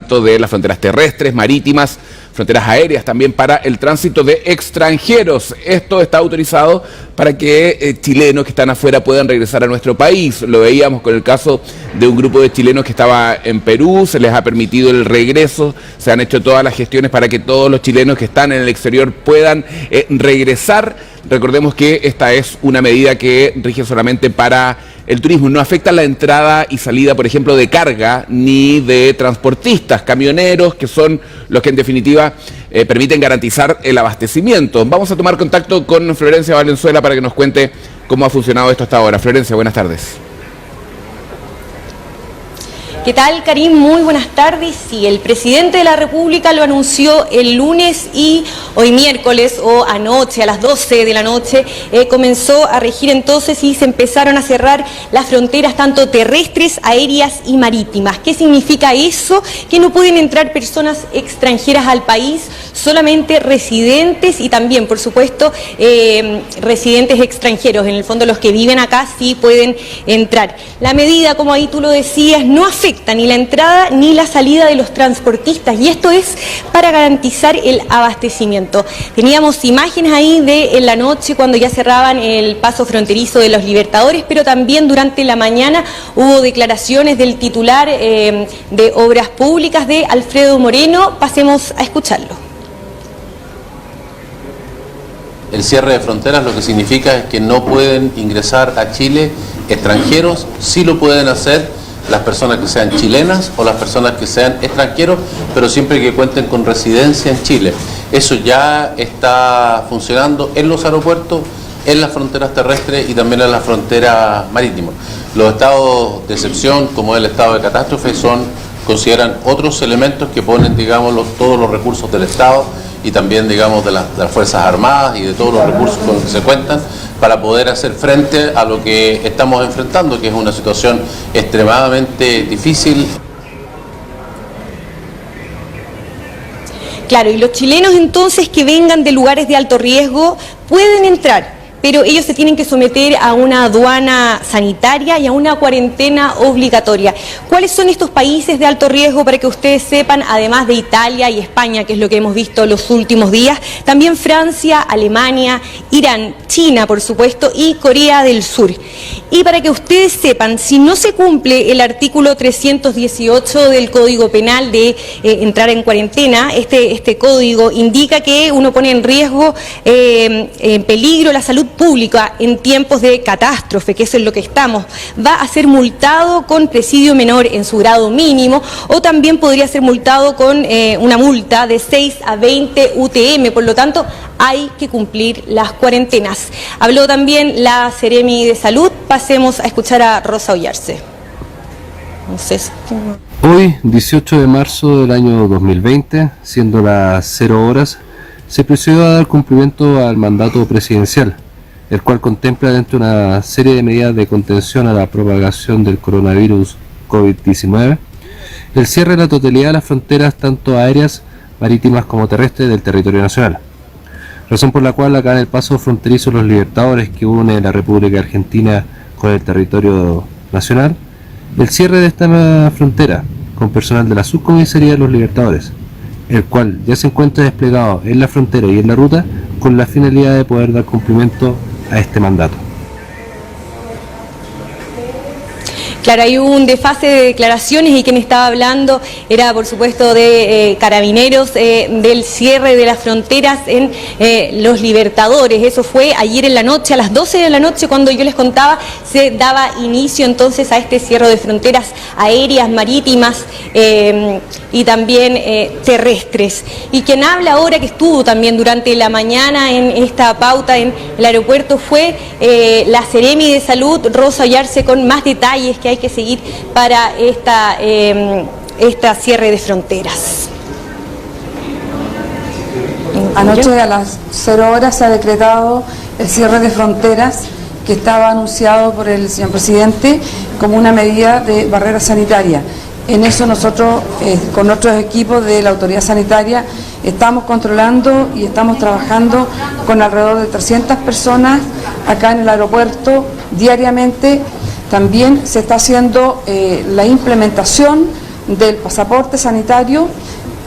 tanto de las fronteras terrestres, marítimas, fronteras aéreas, también para el tránsito de extranjeros. Esto está autorizado para que chilenos que están afuera puedan regresar a nuestro país. Lo veíamos con el caso de un grupo de chilenos que estaba en Perú, se les ha permitido el regreso, se han hecho todas las gestiones para que todos los chilenos que están en el exterior puedan regresar. Recordemos que esta es una medida que rige solamente para el turismo, no afecta la entrada y salida, por ejemplo, de carga ni de transportistas, camioneros, que son los que en definitiva permiten garantizar el abastecimiento. Vamos a tomar contacto con Florencia Valenzuela para que nos cuente cómo ha funcionado esto hasta ahora. Florencia, buenas tardes. ¿Qué tal, Karim? Muy buenas tardes. Sí, el presidente de la República lo anunció el lunes y hoy miércoles o anoche a las 12 de la noche comenzó a regir entonces y se empezaron a cerrar las fronteras tanto terrestres, aéreas y marítimas. ¿Qué significa eso? Que no pueden entrar personas extranjeras al país, solamente residentes y también, por supuesto, residentes extranjeros. En el fondo, los que viven acá sí pueden entrar. La medida, como ahí tú lo decías, no afecta ni la entrada ni la salida de los transportistas, y esto es para garantizar el abastecimiento. Teníamos imágenes ahí de en la noche cuando ya cerraban el paso fronterizo de los Libertadores, pero también durante la mañana hubo declaraciones del titular de Obras Públicas, de Alfredo Moreno. Pasemos a escucharlo. El cierre de fronteras lo que significa es que no pueden ingresar a Chile extranjeros, sí lo pueden hacer las personas que sean chilenas o las personas que sean extranjeros, pero siempre que cuenten con residencia en Chile. Eso ya está funcionando en los aeropuertos, en las fronteras terrestres y también en las fronteras marítimas. Los estados de excepción, como el estado de catástrofe, consideran otros elementos que ponen, digamos, todos los recursos del Estado y también, digamos, de las Fuerzas Armadas y de todos los recursos con los que se cuentan para poder hacer frente a lo que estamos enfrentando, que es una situación extremadamente difícil. Claro, y los chilenos entonces que vengan de lugares de alto riesgo pueden entrar, pero ellos se tienen que someter a una aduana sanitaria y a una cuarentena obligatoria. ¿Cuáles son estos países de alto riesgo para que ustedes sepan? Además de Italia y España, que es lo que hemos visto los últimos días, también Francia, Alemania, Irán, China, por supuesto, y Corea del Sur. Y para que ustedes sepan, si no se cumple el artículo 318 del Código Penal de entrar en cuarentena, este código indica que uno pone en riesgo, en peligro la salud pública en tiempos de catástrofe, que eso es lo que estamos, va a ser multado con presidio menor en su grado mínimo, o también podría ser multado con una multa de 6 a 20 UTM, por lo tanto hay que cumplir las cuarentenas. Habló también la Seremi de Salud. Pasemos a escuchar a Rosa Ollarse. Hoy, 18 de marzo del año 2020, siendo las 0 horas, se procedió a dar cumplimiento al mandato presidencial, el cual contempla dentro de una serie de medidas de contención a la propagación del coronavirus COVID-19, el cierre de la totalidad de las fronteras tanto aéreas, marítimas como terrestres del territorio nacional. Razón por la cual acá en el paso fronterizo Los Libertadores, que une la República Argentina con el territorio nacional, el cierre de esta frontera con personal de la subcomisaría de Los Libertadores, el cual ya se encuentra desplegado en la frontera y en la ruta con la finalidad de poder dar cumplimiento a este mandato. Claro, hay un desfase de declaraciones y quien estaba hablando era, por supuesto, de Carabineros, del cierre de las fronteras en Los Libertadores. Eso fue ayer en la noche, a las 12 de la noche, cuando yo les contaba, se daba inicio entonces a este cierre de fronteras aéreas, marítimas y también terrestres. Y quien habla ahora, que estuvo también durante la mañana en esta pauta en el aeropuerto, fue la Seremi de Salud, Rosa Ollarse, con más detalles que hay que seguir para esta cierre de fronteras. Anoche a las 0 horas se ha decretado el cierre de fronteras que estaba anunciado por el señor presidente como una medida de barrera sanitaria. En eso nosotros, con otros equipos de la autoridad sanitaria, estamos controlando y estamos trabajando con alrededor de 300 personas acá en el aeropuerto diariamente. También se está haciendo la implementación del pasaporte sanitario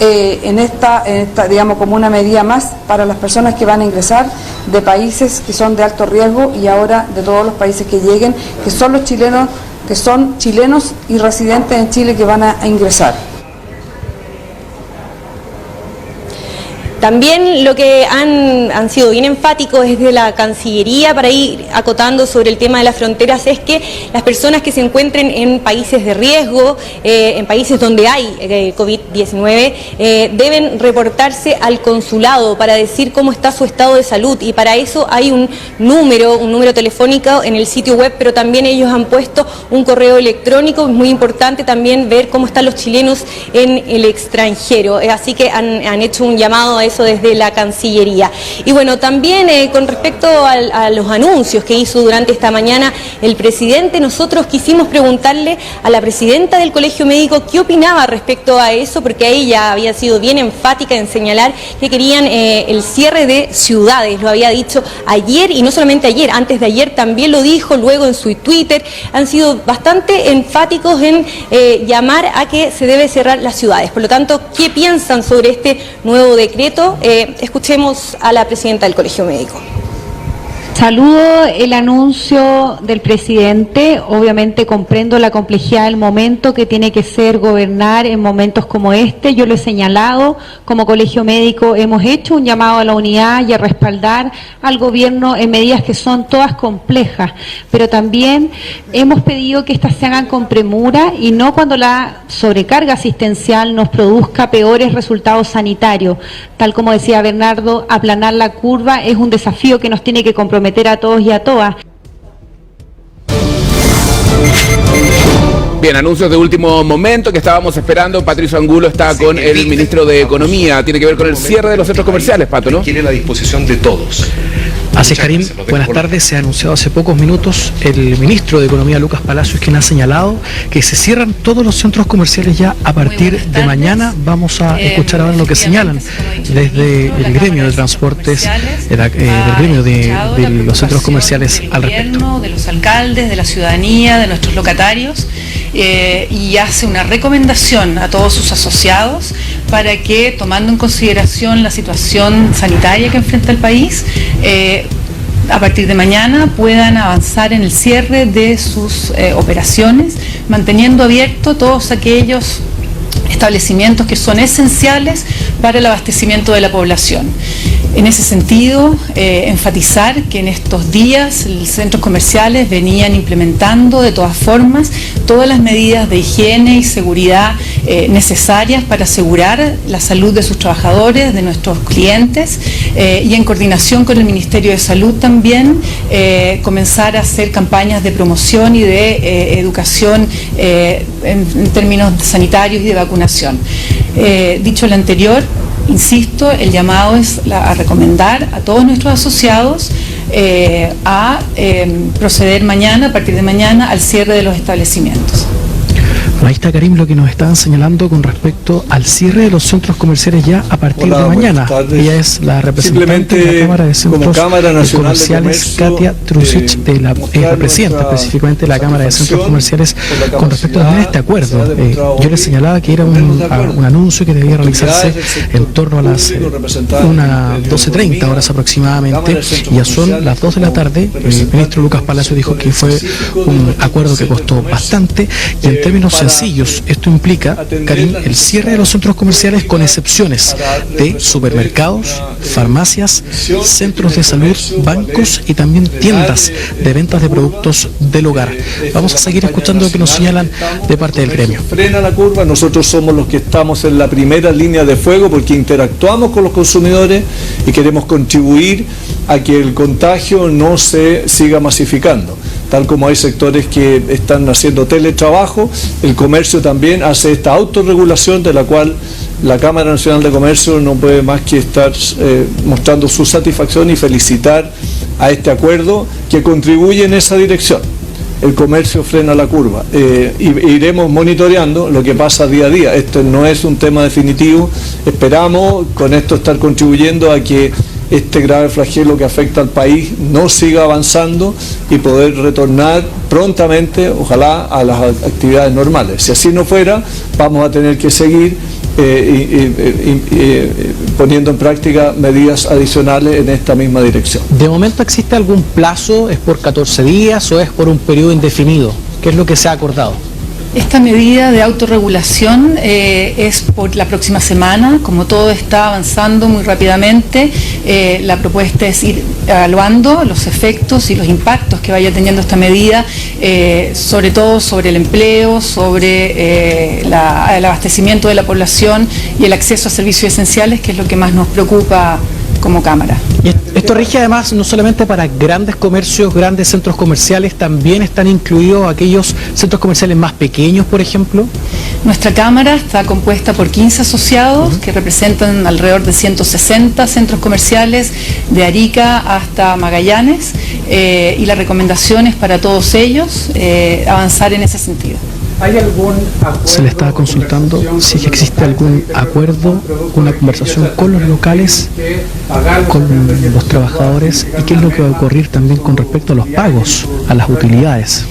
en esta, digamos, como una medida más para las personas que van a ingresar de países que son de alto riesgo y ahora de todos los países que lleguen, que son los chilenos, que son chilenos y residentes en Chile que van a ingresar. También lo que han sido bien enfáticos desde la Cancillería, para ir acotando sobre el tema de las fronteras, es que las personas que se encuentren en países de riesgo, en países donde hay COVID-19, deben reportarse al consulado para decir cómo está su estado de salud, y para eso hay un número telefónico en el sitio web, pero también ellos han puesto un correo electrónico. Es muy importante también ver cómo están los chilenos en el extranjero, así que han hecho un llamado a eso desde la Cancillería. Y bueno, también con respecto a los anuncios que hizo durante esta mañana el presidente, nosotros quisimos preguntarle a la presidenta del Colegio Médico qué opinaba respecto a eso, porque ella había sido bien enfática en señalar que querían el cierre de ciudades. Lo había dicho ayer, y no solamente ayer, antes de ayer también lo dijo, luego en su Twitter. Han sido bastante enfáticos en llamar a que se debe cerrar las ciudades. Por lo tanto, ¿qué piensan sobre este nuevo decreto? Escuchemos a la presidenta del Colegio Médico. Saludo el anuncio del presidente. Obviamente comprendo la complejidad del momento que tiene que ser gobernar en momentos como este. Yo lo he señalado, como Colegio Médico hemos hecho un llamado a la unidad y a respaldar al gobierno en medidas que son todas complejas, pero también hemos pedido que estas se hagan con premura y no cuando la sobrecarga asistencial nos produzca peores resultados sanitarios. Tal como decía Bernardo, aplanar la curva es un desafío que nos tiene que comprometer a todos y a todas. Bien, anuncios de último momento que estábamos esperando. Patricio Angulo está con el ministro de Economía. Tiene que ver con el cierre de los centros comerciales, Pato, ¿no? Quiere la disposición de todos. Así es, Karim, buenas tardes. Se ha anunciado hace pocos minutos el ministro de Economía, Lucas Palacios, quien ha señalado que se cierran todos los centros comerciales ya a partir de mañana. Vamos a escuchar ahora lo que señalan desde el gremio de transportes, del gremio de los centros comerciales al respecto. De los alcaldes, de la ciudadanía, de nuestros locatarios, y hace una recomendación a todos sus asociados para que, tomando en consideración la situación sanitaria que enfrenta el país, a partir de mañana puedan avanzar en el cierre de sus operaciones, manteniendo abiertos todos aquellos establecimientos que son esenciales para el abastecimiento de la población. En ese sentido, enfatizar que en estos días los centros comerciales venían implementando de todas formas todas las medidas de higiene y seguridad necesarias para asegurar la salud de sus trabajadores, de nuestros clientes, y en coordinación con el Ministerio de Salud también comenzar a hacer campañas de promoción y de educación en términos sanitarios y de vacunación. Dicho lo anterior, insisto, el llamado es a recomendar a todos nuestros asociados a proceder mañana, a partir de mañana, al cierre de los establecimientos. Ahí está, Karim, lo que nos estaban señalando con respecto al cierre de los centros comerciales ya a partir de mañana. Ella es la representante de la Cámara de Centros Comerciales, Katia Trusic, la presidenta específicamente de la Cámara de Centros Comerciales, con respecto a este acuerdo. Yo les señalaba que era un anuncio que debía realizarse en torno a las 12:30 horas aproximadamente, y ya son las 2 de la tarde. El ministro Lucas Palacio dijo que fue un acuerdo que costó bastante, y en términos sencillos, esto implica, Karim, el cierre de los centros comerciales con excepciones de supermercados, farmacias, centros de salud, bancos y también tiendas de ventas de productos del hogar. Vamos a seguir escuchando lo que nos señalan de parte del gremio. Frena la curva, nosotros somos los que estamos en la primera línea de fuego porque interactuamos con los consumidores y queremos contribuir a que el contagio no se siga masificando. Tal como hay sectores que están haciendo teletrabajo, el comercio también hace esta autorregulación de la cual la Cámara Nacional de Comercio no puede más que estar mostrando su satisfacción y felicitar a este acuerdo que contribuye en esa dirección. El comercio frena la curva. Iremos monitoreando lo que pasa día a día. Esto no es un tema definitivo. Esperamos con esto estar contribuyendo a que este grave flagelo que afecta al país no siga avanzando y poder retornar prontamente, ojalá, a las actividades normales. Si así no fuera, vamos a tener que seguir poniendo en práctica medidas adicionales en esta misma dirección. ¿De momento existe algún plazo? ¿Es por 14 días o es por un periodo indefinido? ¿Qué es lo que se ha acordado? Esta medida de autorregulación es por la próxima semana. Como todo está avanzando muy rápidamente, la propuesta es ir evaluando los efectos y los impactos que vaya teniendo esta medida, sobre todo sobre el empleo, sobre el abastecimiento de la población y el acceso a servicios esenciales, que es lo que más nos preocupa como Cámara. Y esto rige además no solamente para grandes comercios, grandes centros comerciales, también están incluidos aquellos centros comerciales más pequeños, por ejemplo. Nuestra Cámara está compuesta por 15 asociados que representan alrededor de 160 centros comerciales de Arica hasta Magallanes, y la recomendación es para todos ellos avanzar en ese sentido. Se le estaba consultando si existe algún acuerdo, una conversación con los locales, con los trabajadores, y qué es lo que va a ocurrir también con respecto a los pagos, a las utilidades.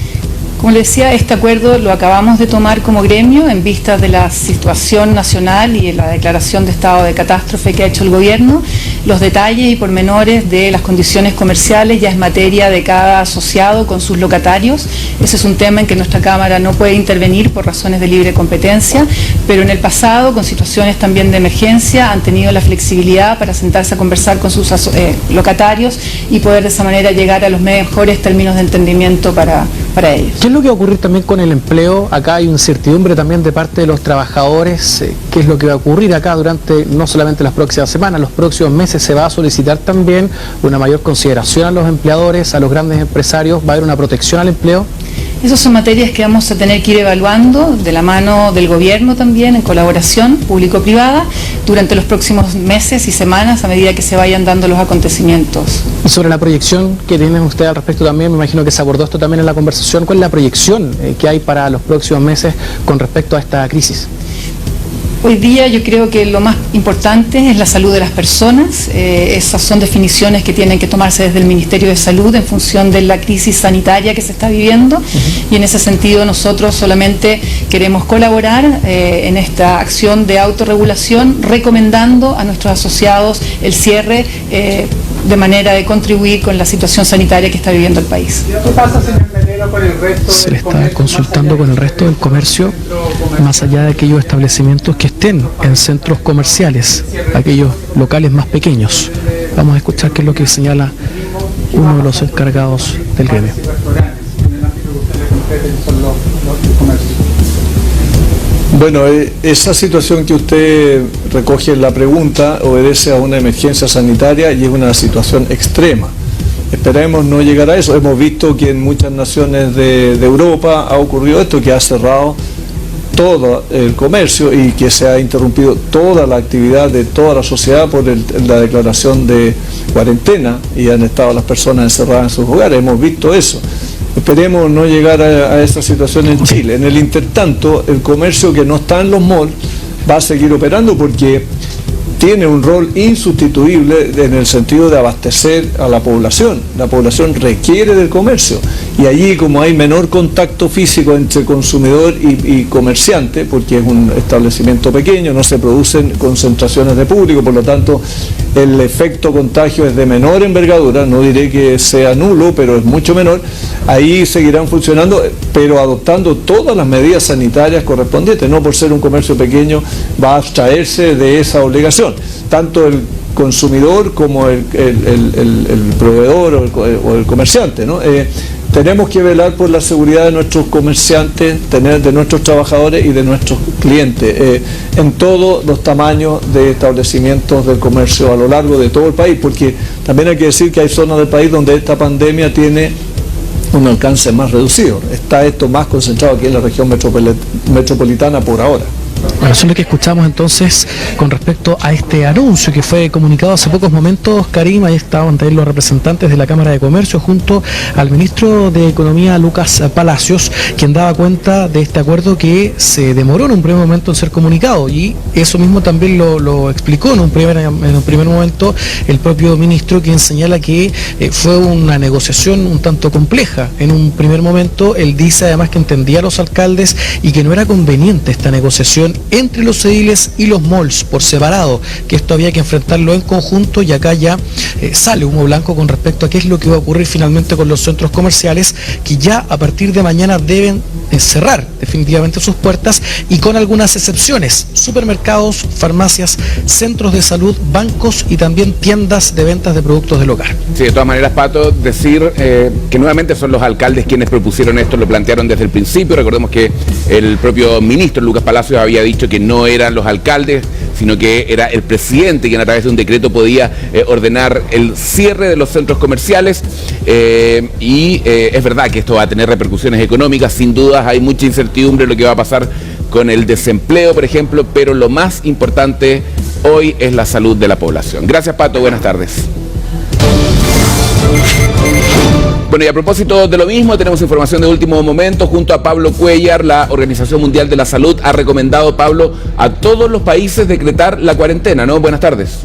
Como le decía, este acuerdo lo acabamos de tomar como gremio en vista de la situación nacional y la declaración de estado de catástrofe que ha hecho el gobierno. Los detalles y pormenores de las condiciones comerciales ya es materia de cada asociado con sus locatarios. Ese es un tema en que nuestra Cámara no puede intervenir por razones de libre competencia, pero en el pasado, con situaciones también de emergencia, han tenido la flexibilidad para sentarse a conversar con sus locatarios y poder de esa manera llegar a los mejores términos de entendimiento para ellos. ¿Qué es lo que va a ocurrir también con el empleo? Acá hay incertidumbre también de parte de los trabajadores. ¿Qué es lo que va a ocurrir acá durante no solamente las próximas semanas, los próximos meses? Se va a solicitar también una mayor consideración a los empleadores, a los grandes empresarios. ¿Va a haber una protección al empleo? Esas son materias que vamos a tener que ir evaluando de la mano del gobierno también, en colaboración público-privada, durante los próximos meses y semanas a medida que se vayan dando los acontecimientos. Y sobre la proyección que tienen ustedes al respecto también, me imagino que se abordó esto también en la conversación. ¿Cuál es la proyección que hay para los próximos meses con respecto a esta crisis? Hoy día yo creo que lo más importante es la salud de las personas. Esas son definiciones que tienen que tomarse desde el Ministerio de Salud en función de la crisis sanitaria que se está viviendo, y en ese sentido nosotros solamente queremos colaborar en esta acción de autorregulación, recomendando a nuestros asociados el cierre de manera de contribuir con la situación sanitaria que está viviendo el país. ¿Qué pasa, señor Melero, con el resto se le está consultando con el resto del comercio, más allá de aquellos establecimientos que estén en centros comerciales, aquellos locales más pequeños? Vamos a escuchar qué es lo que señala uno de los encargados del gremio. Bueno, esa situación que usted recoge en la pregunta obedece a una emergencia sanitaria y es una situación extrema. Esperemos no llegar a eso. Hemos visto que en muchas naciones de Europa ha ocurrido esto, que ha cerrado todo el comercio y que se ha interrumpido toda la actividad de toda la sociedad por la declaración de cuarentena, y han estado las personas encerradas en sus hogares. Hemos visto eso. Esperemos no llegar a esta situación en Chile. En el intertanto, el comercio que no está en los malls va a seguir operando porque tiene un rol insustituible en el sentido de abastecer a la población. La población requiere del comercio, y allí, como hay menor contacto físico entre consumidor y comerciante, porque es un establecimiento pequeño, no se producen concentraciones de público, por lo tanto el efecto contagio es de menor envergadura, no diré que sea nulo, pero es mucho menor. Ahí seguirán funcionando, pero adoptando todas las medidas sanitarias correspondientes. No por ser un comercio pequeño va a abstraerse de esa obligación. Tanto el consumidor como el proveedor o el comerciante, ¿no? Tenemos que velar por la seguridad de nuestros comerciantes, de nuestros trabajadores y de nuestros clientes, en todos los tamaños de establecimientos del comercio a lo largo de todo el país, porque también hay que decir que hay zonas del país donde esta pandemia tiene un alcance más reducido. Está esto más concentrado aquí en la región metropolitana por ahora. Claro, eso es lo que escuchamos entonces con respecto a este anuncio que fue comunicado hace pocos momentos, Karim. Ahí estaban también los representantes de la Cámara de Comercio junto al ministro de Economía, Lucas Palacios, quien daba cuenta de este acuerdo que se demoró en un primer momento en ser comunicado, y eso mismo también lo explicó en un primer momento el propio ministro, quien señala que fue una negociación un tanto compleja. En un primer momento él dice además que entendía a los alcaldes y que no era conveniente esta negociación entre los ediles y los malls por separado, que esto había que enfrentarlo en conjunto, y acá ya sale humo blanco con respecto a qué es lo que va a ocurrir finalmente con los centros comerciales, que ya a partir de mañana deben cerrar definitivamente sus puertas, y con algunas excepciones: supermercados, farmacias, centros de salud, bancos y también tiendas de ventas de productos del hogar. Sí, de todas maneras, Pato, decir que nuevamente son los alcaldes quienes propusieron esto, lo plantearon desde el principio. Recordemos que el propio ministro Lucas Palacios había dicho que no eran los alcaldes, sino que era el presidente quien a través de un decreto podía ordenar el cierre de los centros comerciales, y es verdad que esto va a tener repercusiones económicas. Sin dudas hay mucha incertidumbre en lo que va a pasar con el desempleo, por ejemplo, pero lo más importante hoy es la salud de la población. Gracias, Pato, buenas tardes. Bueno, y a propósito de lo mismo, tenemos información de último momento junto a Pablo Cuellar. La Organización Mundial de la Salud ha recomendado, Pablo, a todos los países decretar la cuarentena, ¿no? Buenas tardes.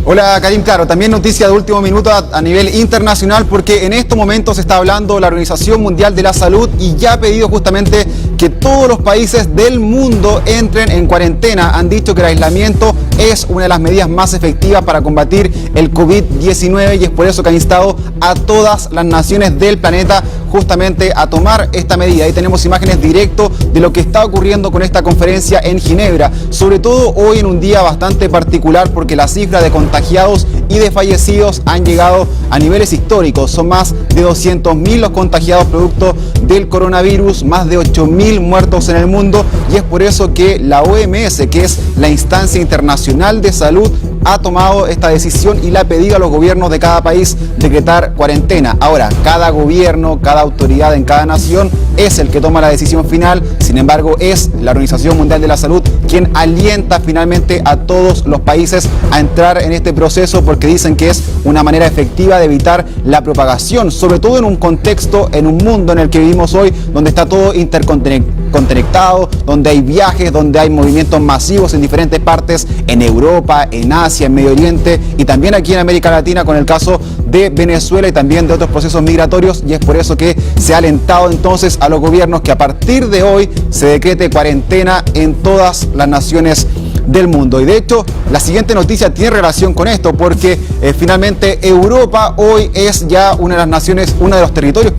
Hola, Karim. Claro, también noticia de último minuto a nivel internacional, porque en estos momentos se está hablando la Organización Mundial de la Salud y ya ha pedido justamente que todos los países del mundo entren en cuarentena. Han dicho que el aislamiento es una de las medidas más efectivas para combatir el COVID-19 y es por eso que han instado a todas las naciones del planeta justamente a tomar esta medida. Ahí tenemos imágenes directas de lo que está ocurriendo con esta conferencia en Ginebra, sobre todo hoy en un día bastante particular porque la cifra de contagiados y de fallecidos han llegado a niveles históricos. Son más de 200.000 los contagiados producto del coronavirus, más de 8.000 muertos en el mundo, y es por eso que la OMS, que es la instancia internacional de salud, ha tomado esta decisión y le ha pedido a los gobiernos de cada país decretar cuarentena. Ahora, cada gobierno, cada autoridad en cada nación es el que toma la decisión final. Sin embargo, es la Organización Mundial de la Salud quien alienta finalmente a todos los países a entrar en este proceso, porque dicen que es una manera efectiva de evitar la propagación, sobre todo en un contexto, en un mundo en el que vivimos hoy, donde está todo interconectado, donde hay viajes, donde hay movimientos masivos en diferentes partes, en Europa, en Asia, en Medio Oriente y también aquí en América Latina, con el caso de Venezuela y también de otros procesos migratorios, y es por eso que se ha alentado entonces a los gobiernos que a partir de hoy se decrete cuarentena en todas las naciones del mundo. Y de hecho, la siguiente noticia tiene relación con esto, porque finalmente Europa hoy es ya una de las naciones, uno de los territorios,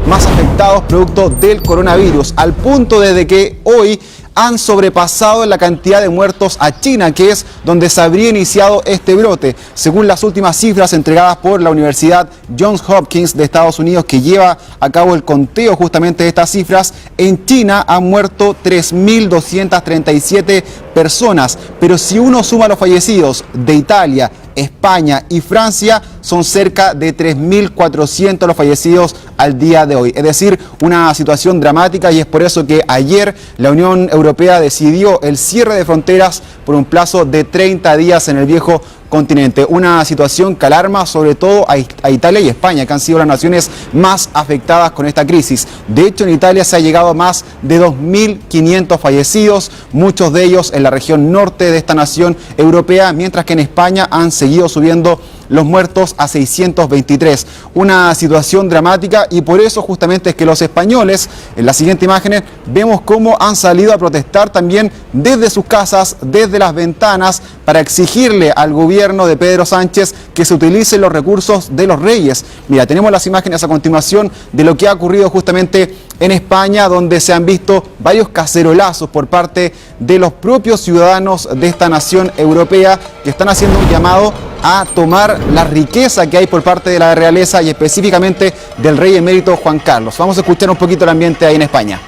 más afectados producto del coronavirus, al punto de que hoy han sobrepasado la cantidad de muertos a China, que es donde se habría iniciado este brote. Según las últimas cifras entregadas por la Universidad Johns Hopkins de Estados Unidos, que lleva a cabo el conteo justamente de estas cifras, en China han muerto 3.237 personas, pero si uno suma los fallecidos de Italia, España y Francia, son cerca de 3.400 los fallecidos al día de hoy. Es decir, una situación dramática, y es por eso que ayer la Unión Europea decidió el cierre de fronteras por un plazo de 30 días en el viejo continente. Una situación que alarma sobre todo a Italia y España, que han sido las naciones más afectadas con esta crisis. De hecho, en Italia se ha llegado a más de 2.500 fallecidos, muchos de ellos en la región norte de esta nación europea, mientras que en España han seguido subiendo los muertos a 623. Una situación dramática, y por eso justamente es que los españoles, en las siguientes imágenes, vemos cómo han salido a protestar también desde sus casas, desde las ventanas, para exigirle al gobierno de Pedro Sánchez que se utilicen los recursos de los reyes. Mira, tenemos las imágenes a continuación de lo que ha ocurrido justamente en España, donde se han visto varios cacerolazos por parte de los propios ciudadanos de esta nación europea, que están haciendo un llamado a tomar la riqueza que hay por parte de la realeza y específicamente del rey emérito Juan Carlos. Vamos a escuchar un poquito el ambiente ahí en España.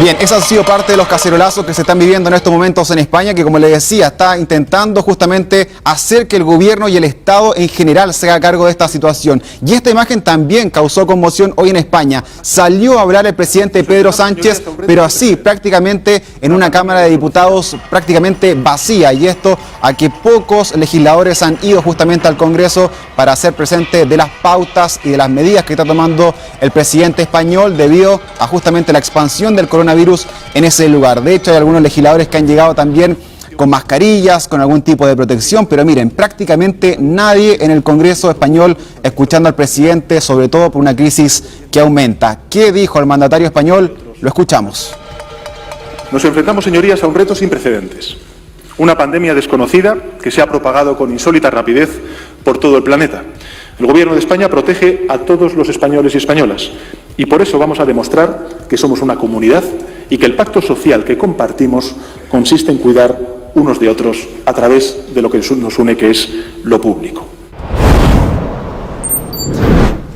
Bien, esa ha sido parte de los cacerolazos que se están viviendo en estos momentos en España, que como les decía, está intentando justamente hacer que el gobierno y el Estado en general se haga cargo de esta situación. Y esta imagen también causó conmoción hoy en España. Salió a hablar el presidente Pedro Sánchez, pero así, prácticamente en una Cámara de Diputados prácticamente vacía. Y esto a que pocos legisladores han ido justamente al Congreso para hacer presente de las pautas y de las medidas que está tomando el presidente español debido a justamente la expansión del coronavirus en ese lugar. De hecho, hay algunos legisladores que han llegado también con mascarillas, con algún tipo de protección, pero miren, prácticamente nadie en el Congreso español escuchando al presidente, sobre todo por una crisis que aumenta. ¿Qué dijo el mandatario español? Lo escuchamos. Nos enfrentamos, señorías, a un reto sin precedentes. Una pandemia desconocida que se ha propagado con insólita rapidez por todo el planeta. El Gobierno de España protege a todos los españoles y españolas y por eso vamos a demostrar que somos una comunidad y que el pacto social que compartimos consiste en cuidar unos de otros a través de lo que nos une, que es lo público.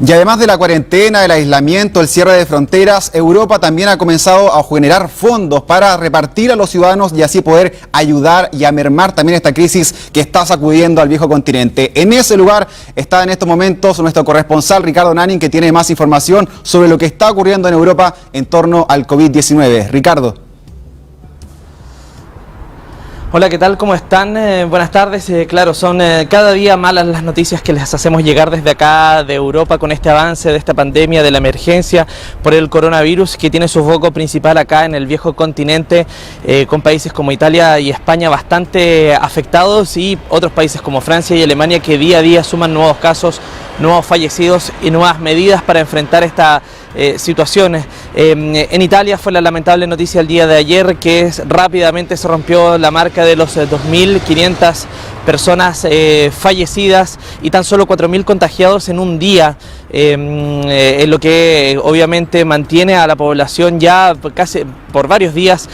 Y además de la cuarentena, el aislamiento, el cierre de fronteras, Europa también ha comenzado a generar fondos para repartir a los ciudadanos y así poder ayudar y a mermar también esta crisis que está sacudiendo al viejo continente. En ese lugar está en estos momentos nuestro corresponsal Ricardo Nanin, que tiene más información sobre lo que está ocurriendo en Europa en torno al COVID-19. Ricardo. Hola, ¿qué tal? ¿Cómo están? Buenas tardes. Claro, son cada día malas las noticias que les hacemos llegar desde acá de Europa con este avance de esta pandemia, de la emergencia por el coronavirus, que tiene su foco principal acá en el viejo continente, con países como Italia y España bastante afectados y otros países como Francia y Alemania que día a día suman nuevos casos, nuevos fallecidos y nuevas medidas para enfrentar esta situaciones. En Italia fue la lamentable noticia el día de ayer que rápidamente se rompió la marca de los 2.500 personas fallecidas y tan solo 4.000 contagiados en un día, en lo que obviamente mantiene a la población ya casi por varios días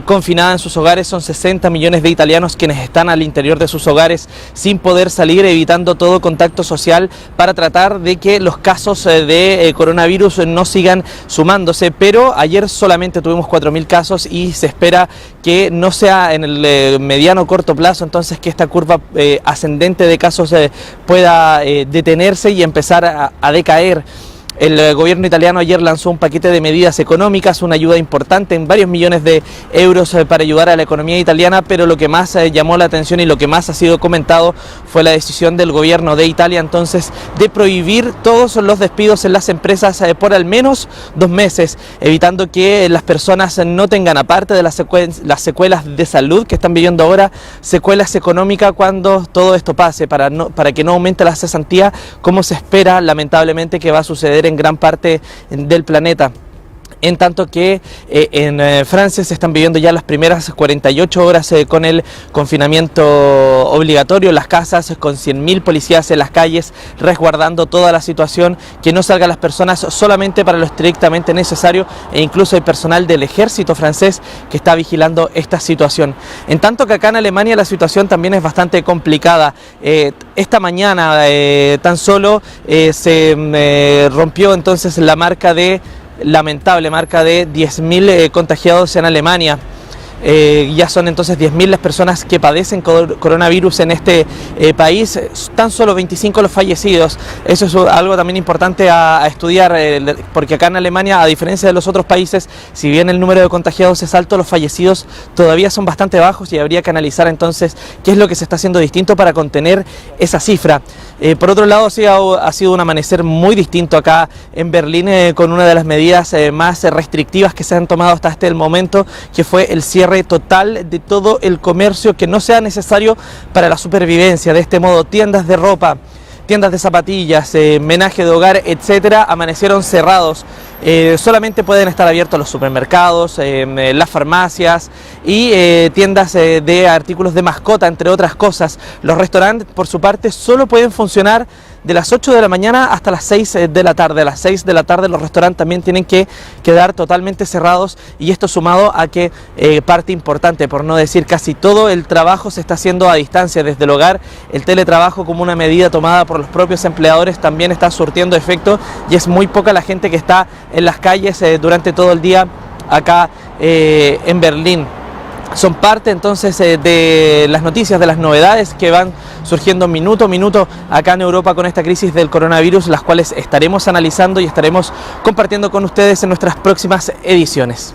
confinada en sus hogares. Son 60 millones de italianos quienes están al interior de sus hogares sin poder salir, evitando todo contacto social para tratar de que los casos de coronavirus no sigan sumándose, pero ayer solamente tuvimos 4.000 casos y se espera que no sea en el mediano o corto plazo, entonces que esta curva ascendente de casos pueda detenerse y empezar a decaer. El gobierno italiano ayer lanzó un paquete de medidas económicas, una ayuda importante en varios millones de euros para ayudar a la economía italiana, pero lo que más llamó la atención y lo que más ha sido comentado fue la decisión del gobierno de Italia entonces de prohibir todos los despidos en las empresas por al menos 2 meses, evitando que las personas no tengan, aparte de las secuelas de salud que están viviendo ahora, secuelas económicas cuando todo esto pase, para que no aumente la cesantía como se espera lamentablemente que va a suceder en gran parte del planeta. En tanto que en Francia se están viviendo ya las primeras 48 horas con el confinamiento obligatorio, las casas con 100.000 policías en las calles resguardando toda la situación, que no salgan las personas solamente para lo estrictamente necesario, e incluso hay personal del ejército francés que está vigilando esta situación. En tanto que acá en Alemania la situación también es bastante complicada. Esta mañana tan solo se rompió entonces la lamentable marca de 10.000 contagiados en Alemania. Ya son entonces 10.000 las personas que padecen coronavirus en este país, tan solo 25 los fallecidos. Eso es algo también importante a estudiar, porque acá en Alemania, a diferencia de los otros países, si bien el número de contagiados es alto, los fallecidos todavía son bastante bajos y habría que analizar entonces qué es lo que se está haciendo distinto para contener esa cifra. Por otro lado, sí, ha sido un amanecer muy distinto acá en Berlín, con una de las medidas más restrictivas que se han tomado hasta este momento, que fue el cierre total de todo el comercio que no sea necesario para la supervivencia. De este modo, tiendas de ropa, tiendas de zapatillas, menaje de hogar, etcétera, amanecieron cerrados. Solamente pueden estar abiertos los supermercados, las farmacias y tiendas de artículos de mascota, entre otras cosas. Los restaurantes, por su parte, solo pueden funcionar de las 8 de la mañana hasta las 6 de la tarde. A las 6 de la tarde los restaurantes también tienen que quedar totalmente cerrados, y esto sumado a que parte importante, por no decir casi todo el trabajo, se está haciendo a distancia desde el hogar. El teletrabajo, como una medida tomada por los propios empleadores, también está surtiendo efecto, y es muy poca la gente que está en las calles durante todo el día acá en Berlín. Son parte entonces de las noticias, de las novedades que van surgiendo minuto a minuto acá en Europa con esta crisis del coronavirus, las cuales estaremos analizando y estaremos compartiendo con ustedes en nuestras próximas ediciones.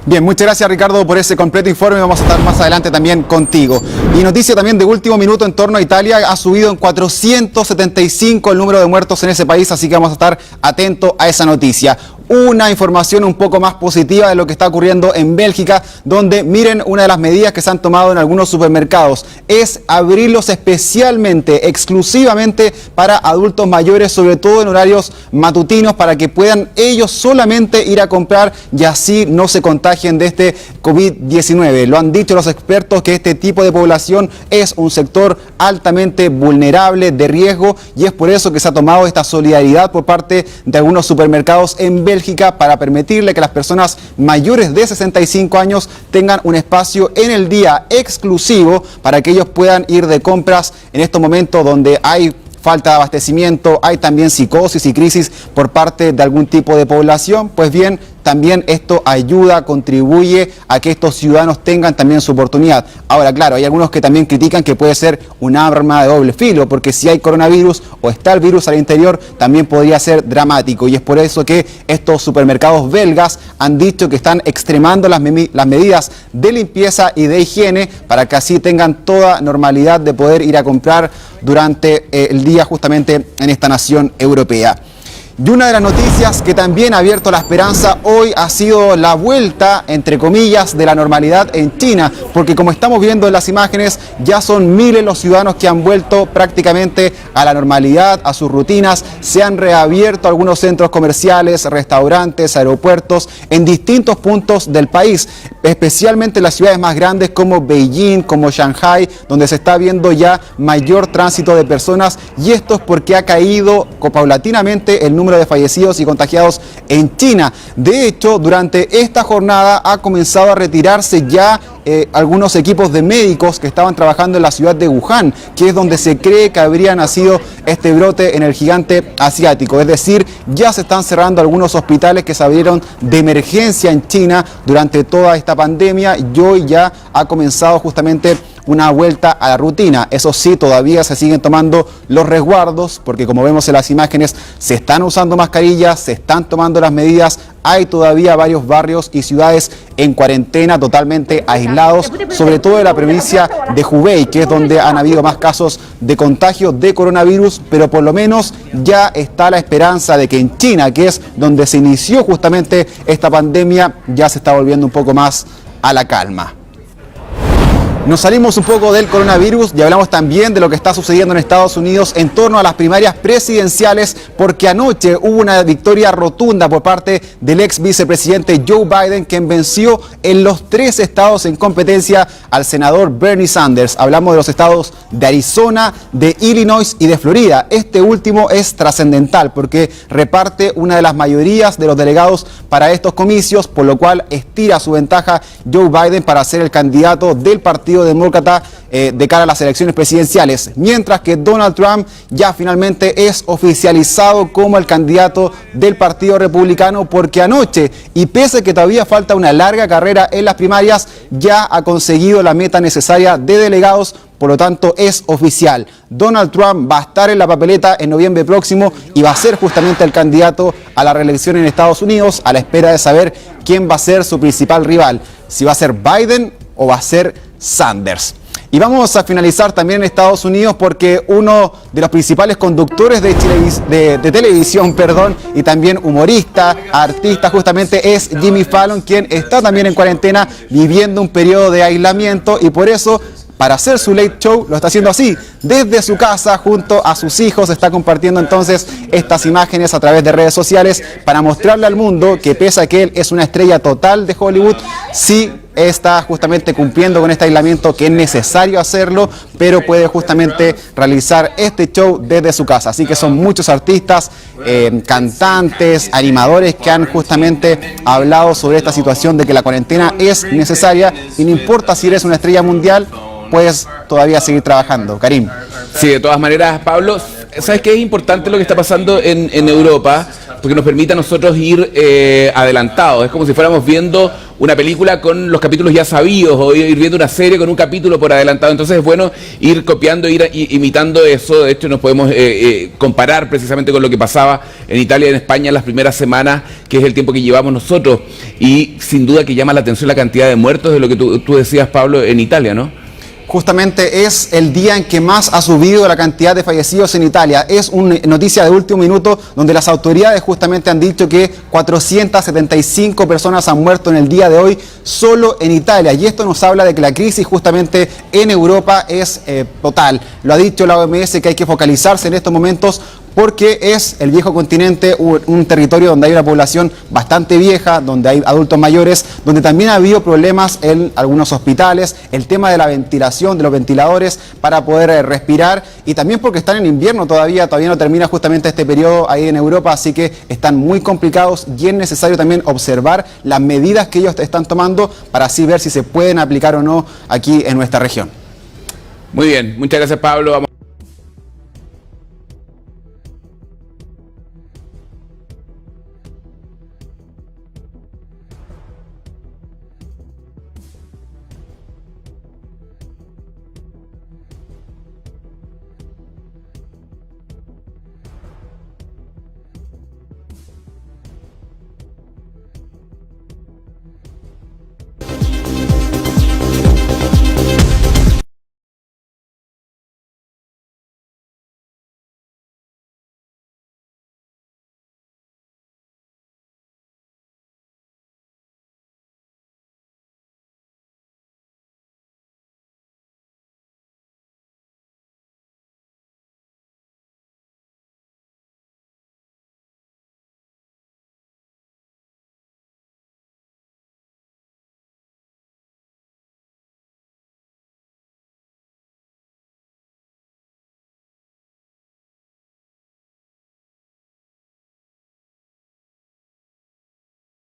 Bien, muchas gracias Ricardo por ese completo informe, vamos a estar más adelante también contigo. Y noticia también de último minuto en torno a Italia, ha subido en 475 el número de muertos en ese país, así que vamos a estar atentos a esa noticia. Una información un poco más positiva de lo que está ocurriendo en Bélgica, donde miren una de las medidas que se han tomado en algunos supermercados, es abrirlos especialmente, exclusivamente para adultos mayores, sobre todo en horarios matutinos, para que puedan ellos solamente ir a comprar y así no se contagien de este COVID-19. Lo han dicho los expertos que este tipo de población es un sector altamente vulnerable, de riesgo, y es por eso que se ha tomado esta solidaridad por parte de algunos supermercados en Bélgica para permitirle que las personas mayores de 65 años tengan un espacio en el día exclusivo para que ellos puedan ir de compras en estos momentos donde hay falta de abastecimiento, hay también psicosis y crisis por parte de algún tipo de población. Pues bien, también esto ayuda, contribuye a que estos ciudadanos tengan también su oportunidad. Ahora, claro, hay algunos que también critican que puede ser un arma de doble filo, porque si hay coronavirus o está el virus al interior, también podría ser dramático. Y es por eso que estos supermercados belgas han dicho que están extremando las medidas de limpieza y de higiene para que así tengan toda normalidad de poder ir a comprar durante el día justamente en esta nación europea. Y una de las noticias que también ha abierto la esperanza hoy ha sido la vuelta, entre comillas, de la normalidad en China, porque como estamos viendo en las imágenes, ya son miles los ciudadanos que han vuelto prácticamente a la normalidad, a sus rutinas. Se han reabierto algunos centros comerciales, restaurantes, aeropuertos en distintos puntos del país, especialmente en las ciudades más grandes como Beijing, como Shanghai, donde se está viendo ya mayor tránsito de personas, y esto es porque ha caído paulatinamente el número de fallecidos y contagiados en China. De hecho, durante esta jornada ha comenzado a retirarse ya algunos equipos de médicos que estaban trabajando en la ciudad de Wuhan, que es donde se cree que habría nacido este brote en el gigante asiático. Es decir, ya se están cerrando algunos hospitales que se abrieron de emergencia en China durante toda esta pandemia, y hoy ya ha comenzado justamente una vuelta a la rutina. Eso sí, todavía se siguen tomando los resguardos, porque como vemos en las imágenes, se están usando mascarillas, se están tomando las medidas. Hay todavía varios barrios y ciudades en cuarentena, totalmente aislados, sobre todo de la provincia de Hubei, que es donde han habido más casos de contagio de coronavirus, pero por lo menos ya está la esperanza de que en China, que es donde se inició justamente esta pandemia, ya se está volviendo un poco más a la calma. Nos salimos un poco del coronavirus y hablamos también de lo que está sucediendo en Estados Unidos en torno a las primarias presidenciales, porque anoche hubo una victoria rotunda por parte del ex vicepresidente Joe Biden, quien venció en los 3 estados en competencia al senador Bernie Sanders. Hablamos de los estados de Arizona, de Illinois y de Florida. Este último es trascendental porque reparte una de las mayorías de los delegados para estos comicios, por lo cual estira su ventaja Joe Biden para ser el candidato del Partido Demócrata de cara a las elecciones presidenciales, mientras que Donald Trump ya finalmente es oficializado como el candidato del Partido Republicano, porque anoche, y pese a que todavía falta una larga carrera en las primarias, ya ha conseguido la meta necesaria de delegados. Por lo tanto, es oficial. Donald Trump va a estar en la papeleta en noviembre próximo y va a ser justamente el candidato a la reelección en Estados Unidos, a la espera de saber quién va a ser su principal rival, si va a ser Biden o va a ser Sanders. Y vamos a finalizar también en Estados Unidos, porque uno de los principales conductores de televisión, y también humorista, artista justamente, es Jimmy Fallon, quien está también en cuarentena viviendo un periodo de aislamiento, y por eso, para hacer su late show, lo está haciendo así, desde su casa, junto a sus hijos. Está compartiendo entonces estas imágenes a través de redes sociales para mostrarle al mundo que, pese a que él es una estrella total de Hollywood, sí está justamente cumpliendo con este aislamiento, que es necesario hacerlo, pero puede justamente realizar este show desde su casa. Así que son muchos artistas, cantantes, animadores que han justamente hablado sobre esta situación de que la cuarentena es necesaria, y no importa si eres una estrella mundial, puedes todavía seguir trabajando. Karim. Sí, de todas maneras, Pablo, ¿sabes qué? Es importante lo que está pasando en Europa, porque nos permite a nosotros ir adelantados. Es como si fuéramos viendo una película con los capítulos ya sabidos o ir viendo una serie con un capítulo por adelantado. Entonces es bueno ir copiando, ir imitando eso. De hecho nos podemos comparar precisamente con lo que pasaba en Italia y en España en las primeras semanas, que es el tiempo que llevamos nosotros. Y sin duda que llama la atención la cantidad de muertos, de lo que tú decías, Pablo, en Italia, ¿no? Justamente es el día en que más ha subido la cantidad de fallecidos en Italia. Es una noticia de último minuto donde las autoridades justamente han dicho que 475 personas han muerto en el día de hoy solo en Italia. Y esto nos habla de que la crisis justamente en Europa es total. Lo ha dicho la OMS, que hay que focalizarse en estos momentos porque es el viejo continente, un territorio donde hay una población bastante vieja, donde hay adultos mayores, donde también ha habido problemas en algunos hospitales, el tema de la ventilación, de los ventiladores para poder respirar, y también porque están en invierno todavía no termina justamente este periodo ahí en Europa, así que están muy complicados y es necesario también observar las medidas que ellos están tomando para así ver si se pueden aplicar o no aquí en nuestra región. Muy bien, muchas gracias, Pablo.